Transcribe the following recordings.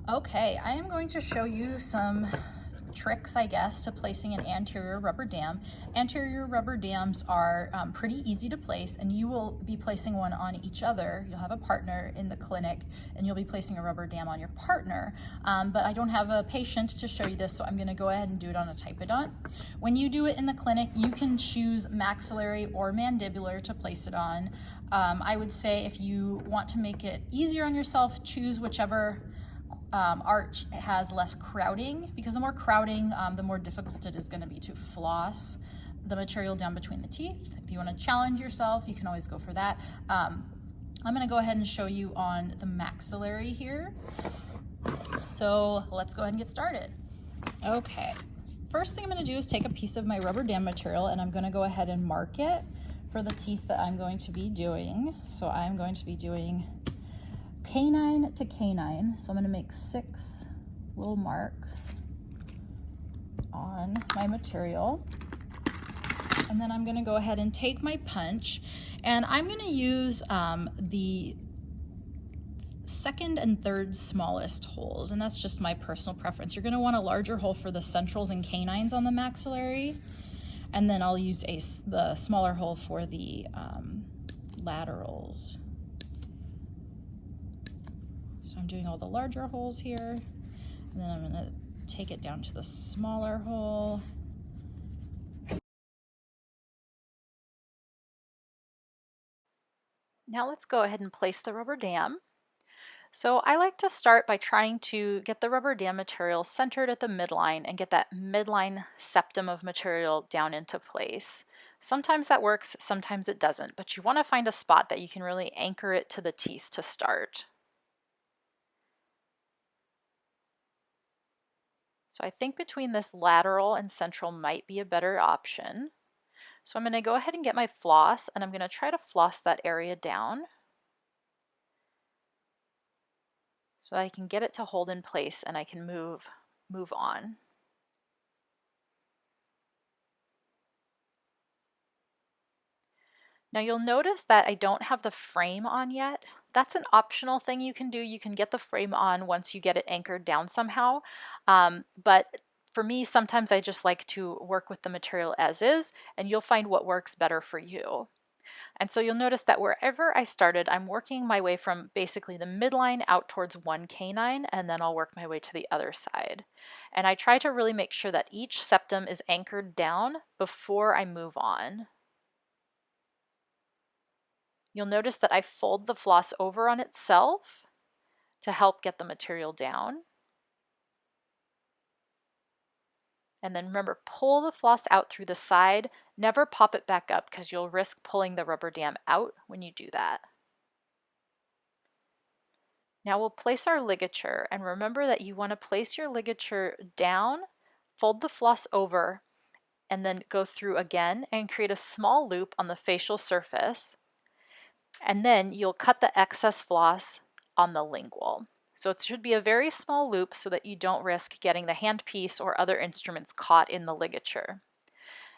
Okay, I am going to show you some tricks, I guess, to placing an anterior rubber dam. Anterior rubber dams are pretty easy to place, and you will be placing one on each other. You'll have a partner in the clinic, and you'll be placing a rubber dam on your partner. But I don't have a patient to show you this, so I'm going to go ahead and do it on a typodont. When you do it in the clinic, you can choose maxillary or mandibular to place it on. I would say if you want to make it easier on yourself, choose whichever arch has less crowding, because the more crowding, the more difficult it is going to be to floss the material down between the teeth. If you want to challenge yourself, you can always go for that. I'm going to go ahead and show you on the maxillary here. So let's go ahead and get started. Okay, first thing I'm going to do is take a piece of my rubber dam material, and I'm going to go ahead and mark it for the teeth that I'm going to be doing. So I'm going to be doing canine to canine. So I'm going to make 6 little marks on my material. And then I'm going to go ahead and take my punch, and I'm going to use the second and third smallest holes, and that's just my personal preference. You're going to want a larger hole for the centrals and canines on the maxillary, and then I'll use the smaller hole for the laterals. So I'm doing all the larger holes here, and then I'm going to take it down to the smaller hole. Now let's go ahead and place the rubber dam. So I like to start by trying to get the rubber dam material centered at the midline and get that midline septum of material down into place. Sometimes that works, sometimes it doesn't, but you want to find a spot that you can really anchor it to the teeth to start. So I think between this lateral and central might be a better option. So I'm going to go ahead and get my floss, and I'm going to try to floss that area down so that I can get it to hold in place and I can move on. Now you'll notice that I don't have the frame on yet. That's an optional thing you can do. You can get the frame on once you get it anchored down somehow. But for me, sometimes I just like to work with the material as is, and you'll find what works better for you. And so you'll notice that wherever I started, I'm working my way from basically the midline out towards one canine, and then I'll work my way to the other side. And I try to really make sure that each septum is anchored down before I move on. You'll notice that I fold the floss over on itself to help get the material down. And then remember, pull the floss out through the side. Never pop it back up because you'll risk pulling the rubber dam out when you do that. Now we'll place our ligature, and remember that you want to place your ligature down, fold the floss over, and then go through again and create a small loop on the facial surface. And then you'll cut the excess floss on the lingual. So it should be a very small loop so that you don't risk getting the handpiece or other instruments caught in the ligature.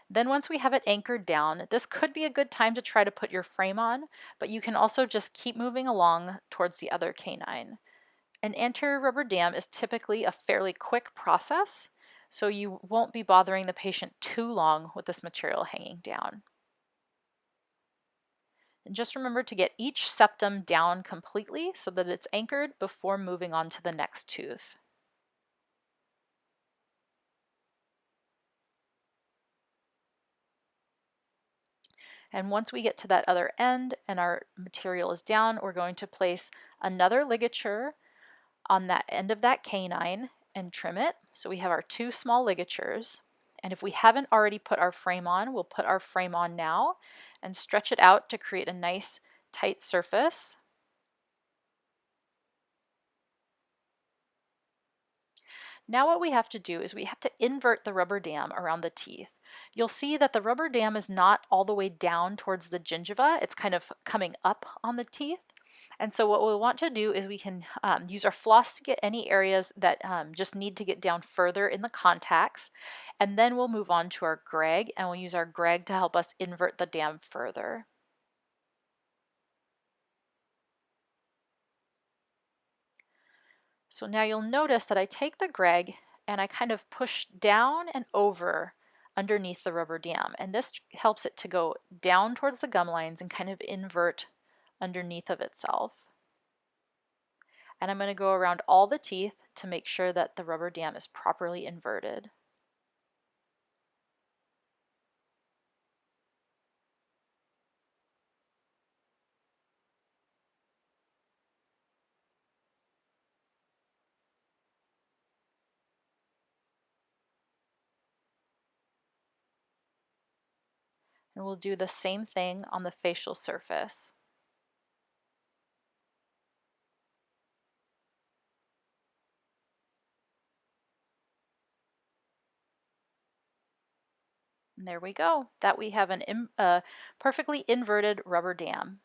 Then once we have it anchored down, this could be a good time to try to put your frame on, but you can also just keep moving along towards the other canine. An anterior rubber dam is typically a fairly quick process, so you won't be bothering the patient too long with this material hanging down. And just remember to get each septum down completely so that it's anchored before moving on to the next tooth. And once we get to that other end and our material is down, we're going to place another ligature on that end of that canine and trim it. So we have our 2 small ligatures. And if we haven't already put our frame on, we'll put our frame on now and stretch it out to create a nice tight surface. Now what we have to do is we have to invert the rubber dam around the teeth. You'll see that the rubber dam is not all the way down towards the gingiva, it's kind of coming up on the teeth. And so what we want to do is we can use our floss to get any areas that just need to get down further in the contacts. And then we'll move on to our greg, and we'll use our greg to help us invert the dam further. So now you'll notice that I take the Greg and I kind of push down and over underneath the rubber dam, and this helps it to go down towards the gum lines and kind of invert underneath of itself. And I'm going to go around all the teeth to make sure that the rubber dam is properly inverted. And we'll do the same thing on the facial surface. And there we go. That we have a perfectly inverted rubber dam.